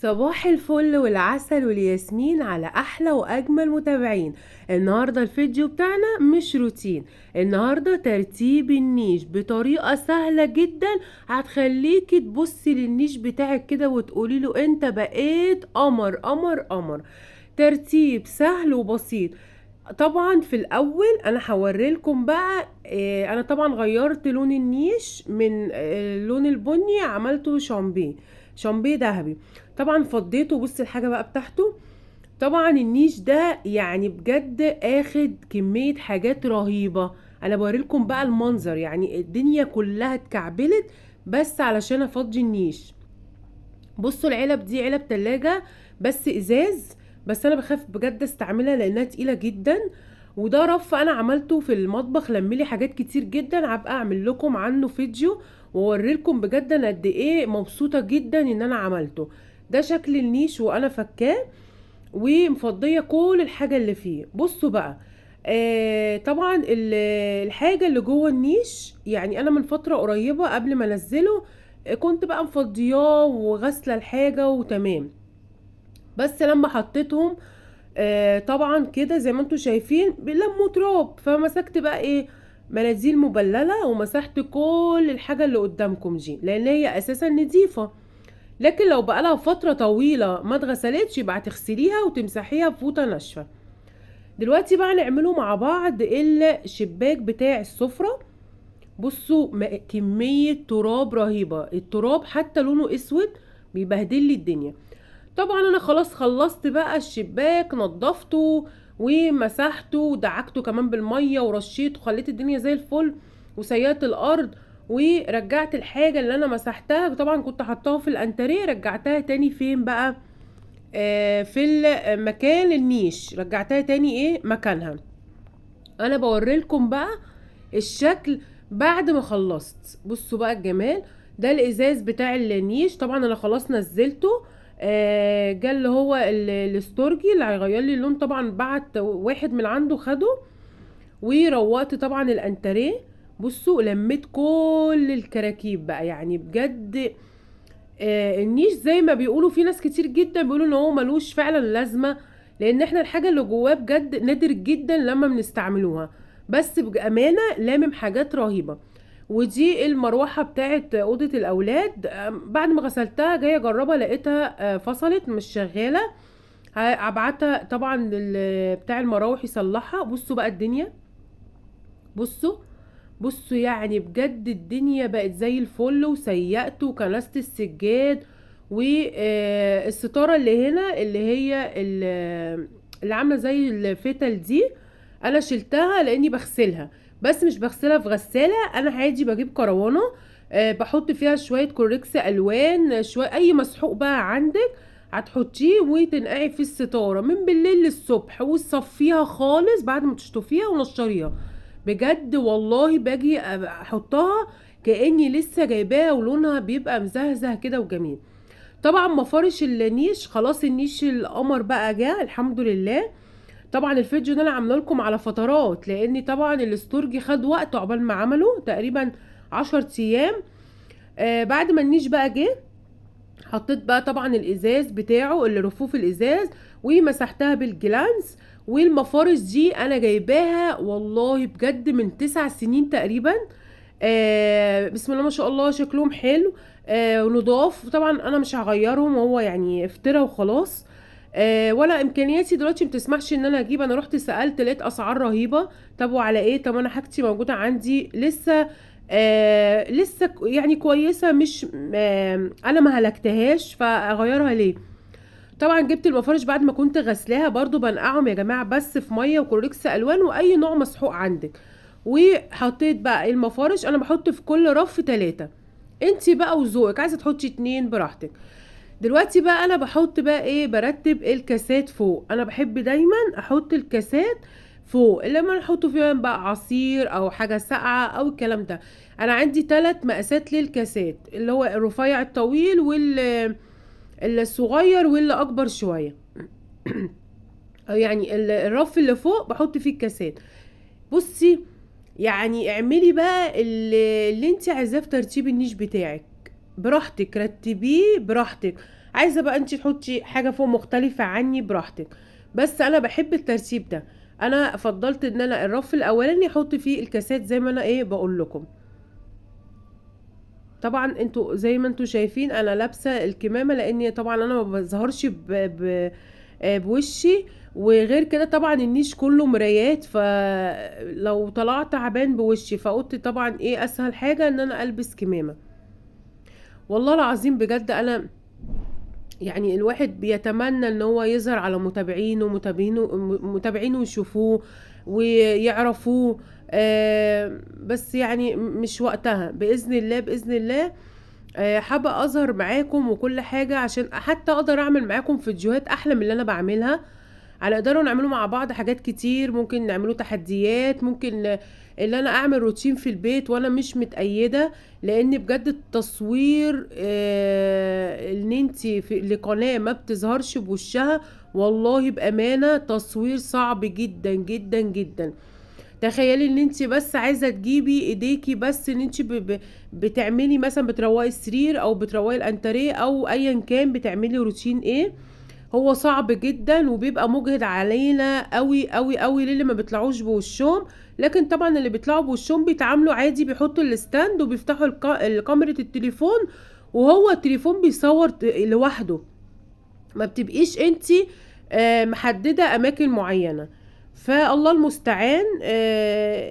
صباح الفل والعسل والياسمين على احلى واجمل متابعين. النهارده الفيديو بتاعنا مش روتين. النهارده ترتيب النيش بطريقه سهله جدا، هتخليكي تبصي للنيش بتاعك كده وتقولي له انت بقيت قمر قمر قمر. ترتيب سهل وبسيط. طبعا في الاول انا هوريلكم بقى انا طبعا غيرت لون النيش من اللون البني، عملته شامبيه ذهبي. طبعا فضيته، بص الحاجه بقى بتاعته. طبعا النيش ده يعني بجد اخد كميه حاجات رهيبه. انا بوريلكم بقى المنظر، يعني الدنيا كلها اتكعبلت بس علشان افضي النيش. بصوا العلب دي علب تلاجة بس ازاز، بس انا بخاف بجد استعملها لانها تقيلة جدا. وده رف انا عملته في المطبخ، لملي حاجات كتير جدا، هبقى اعمل لكم عنه فيديو واوريلكم بجد انا قد ايه مبسوطة جدا ان انا عملته. ده شكل النيش وانا فكاه ومفضية كل الحاجة اللي فيه. بصوا بقى، طبعا الحاجة اللي جوه النيش، يعني انا من فترة قريبة قبل ما انزله كنت بقى مفضياه وغسلة الحاجة وتمام. بس لما حطيتهم طبعا كده زي ما انتوا شايفين لموا تراب، فمسكت بقى ايه، مناديل مبللة ومسحت كل الحاجة اللي قدامكم دي لان هي اساسا نظيفة. لكن لو بقالها فترة طويلة ما اتغسلتش يبقى تغسليها وتمسحيها بفوطة ناشفة. دلوقتي بقى نعمله مع بعض الشباك بتاع السفرة. بصوا كمية تراب رهيبة، التراب حتى لونه اسود بيبهدل لي الدنيا. طبعا انا خلاص خلصت بقى الشباك، نضفته ومسحته ودعكته كمان بالمية ورشيته وخليت الدنيا زي الفل، وسيقت الارض ورجعت الحاجة اللي انا مسحتها. طبعا كنت حطاها في الانتريه، رجعتها تاني فين بقى؟ في المكان النيش، رجعتها تاني ايه مكانها. انا بوريلكم بقى الشكل بعد ما خلصت. بصوا بقى الجمال ده، الازاز بتاع النيش طبعا انا خلاص نزلته. جه اللي هو الاستورجي اللي هيغير لي اللون، طبعا بعت واحد من عنده خده. وروقت طبعا الانتريه. بصوا لميت كل الكراكيب بقى، يعني بجد النيش زي ما بيقولوا في ناس كتير جدا بيقولوا ان هو ملوش فعلا لازمه، لان احنا الحاجه اللي جواه بجد نادر جدا لما بنستعملوها. بس بامانه لامم حاجات رهيبه. ودي المروحه بتاعت اوضه الاولاد، بعد ما غسلتها جايه اجربها لقيتها فصلت مش شغاله. هبعتها طبعا بتاع المراوح يصلحها. بصوا بقى الدنيا، بصوا بصوا يعني بجد الدنيا بقت زي الفل، وسيقت وكنست السجاد. والستارة اللي هنا اللي هي اللي عاملة زي الفتل دي انا شلتها لاني بغسلها، بس مش بغسلها في غسالة، انا عادي بجيب كروانة بحط فيها شوية كوريكس الوان، شوية اي مسحوق بقى عندك هتحطيه وتنقعي في الستارة من بالليل للصبح وتصفيها خالص بعد ما تشطفيها ونشريها. بجد والله باجي احطها كاني لسه جايباها ولونها بيبقى مزهزه كده وجميل. طبعا مفارش النيش خلاص، النيش القمر بقى جه الحمد لله. طبعا الفيديو ده انا عامله لكم على فترات، لاني طبعا الاستورجي خد وقت عقبال ما عمله تقريبا 10 ايام. بعد ما النيش بقى جه حطيت بقى طبعا الازاز بتاعه اللي رفوف الازاز ومسحتها بالجلانس. والمفارش دي انا جايباها والله بجد من 9 سنين تقريبا. بسم الله ما شاء الله شكلهم حلو ونضاف. طبعا انا مش هغيرهم، هو يعني افترى وخلاص. ولا امكانياتي دلوقتي متسمحش ان انا اجيب. انا رحت سألت لقيت اسعار رهيبة. طب وعلى ايه؟ طب انا حاجتي موجودة عندي لسه، لسه يعني كويسة، مش انا ما هلكتهاش فاغيرها ليه؟ طبعا جبت المفارش بعد ما كنت غسلاها، برضو بنقعهم يا جماعة بس في مية وكلوريكس الوان واي نوع مسحوق عندك. وحطيت بقى المفارش، انا بحط في كل رف 3، انتي بقى وذوقك عايزة تحطي 2 براحتك. دلوقتي بقى انا بحط بقى ايه، برتب الكاسات فوق. انا بحب دايما احط الكاسات فوق لما نحط فيها بقى عصير او حاجة ساقعة او الكلام ده. انا عندي 3 مقاسات للكاسات، اللي هو الرفيع الطويل الصغير واللي اكبر شوية. يعني الرف اللي فوق بحط فيه الكاسات. بصي يعني اعملي بقى اللي انت عايزاه في ترتيب النيش بتاعك براحتك، رتبيه براحتك. عايزه بقى انت تحطي حاجه فوق مختلفه عني براحتك، بس انا بحب الترتيب ده. انا فضلت ان انا الرف الاولاني احط فيه الكاسات زي ما انا بقول لكم. طبعا انتوا زي ما انتوا شايفين انا لابسه الكمامه، لاني طبعا انا ما بظهرش بوشي. وغير كده طبعا النيش كله مرايات، فلو طلعت تعبان بوشي فقلت طبعا اسهل حاجه ان انا البس كمامه. والله العظيم بجد انا يعني الواحد بيتمنى ان هو يظهر على متابعينه يشوفوه ويعرفوه. بس يعني مش وقتها، بإذن الله بإذن الله. حابة اظهر معاكم وكل حاجة، عشان حتى اقدر اعمل معاكم فيديوهات احلى من اللي انا بعملها. على قدروا نعملوا مع بعض حاجات كتير، ممكن نعملوا تحديات، ممكن اللي انا اعمل روتين في البيت وانا مش متأيدة. لان بجد التصوير ان انتي في لقناة ما بتظهرش بوشها، والله بأمانة تصوير صعب جدا جدا جدا. تخيلي ان انت بس عايزه تجيبي ايديكي، بس ان انت بتعملي مثلا بتروقي السرير او بتروقي الانتريه او ايا كان بتعملي روتين هو صعب جدا وبيبقى مجهد علينا قوي قوي قوي للي ما بيطلعوش بوشهم. لكن طبعا اللي بيطلعوا بوشهم بيتعاملوا عادي، بيحطوا الستاند وبيفتحوا كاميرا التليفون، وهو التليفون بيصور لوحده، ما بتبقيش انتي محددة اماكن معينة. فالله المستعان،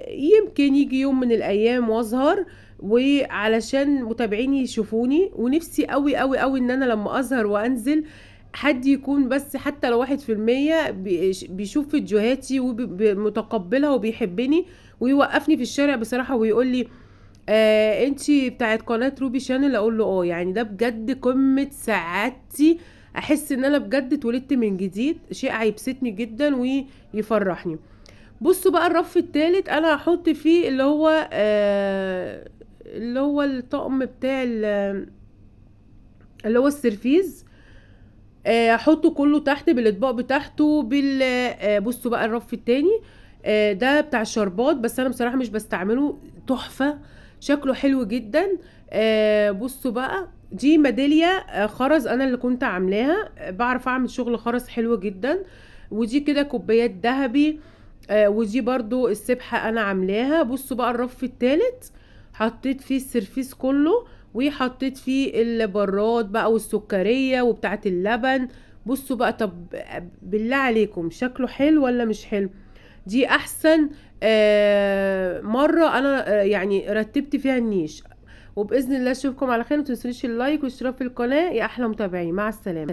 يمكن يجي يوم من الايام واظهر، وعلشان متابعيني يشوفوني. ونفسي قوي قوي قوي ان انا لما اظهر وانزل حد يكون بس حتى لو 1% بيشوف فيديوهاتي ومتقبلها وبيحبني، ويوقفني في الشارع بصراحة ويقول لي انتي بتاعت قناة روبي شانل، اقول له يعني ده بجد قمة سعادتي. احس ان انا بجد اتولدت من جديد، شيء هيبسطني جدا ويفرحني. بصوا بقى الرف التالت انا هحط فيه اللي هو الطقم بتاع اللي هو السرفيز. احطه كله تحت بالاطباق بتاعته بصوا بقى الرف التاني ده بتاع الشربات، بس انا بصراحة مش بستعمله. تحفة، شكله حلو جدا. بصوا بقى دي ميدالية خرز انا اللي كنت عاملاها، بعرف اعمل شغل خرز حلو جدا. ودي كده كوبايات ذهبي. ودي برضو السبحة انا عاملاها. بصوا بقى الرف التالت حطيت فيه السرفيس كله، وحطيت فيه البراد بقى والسكرية وبتاعة اللبن. بصوا بقى، طب بالله عليكم شكله حلو ولا مش حلو؟ دي احسن مرة انا يعني رتبت فيها النيش. وباذن الله اشوفكم على خير، ومتنسونيش اللايك والاشتراك في القناة يا احلى متابعين. مع السلامة.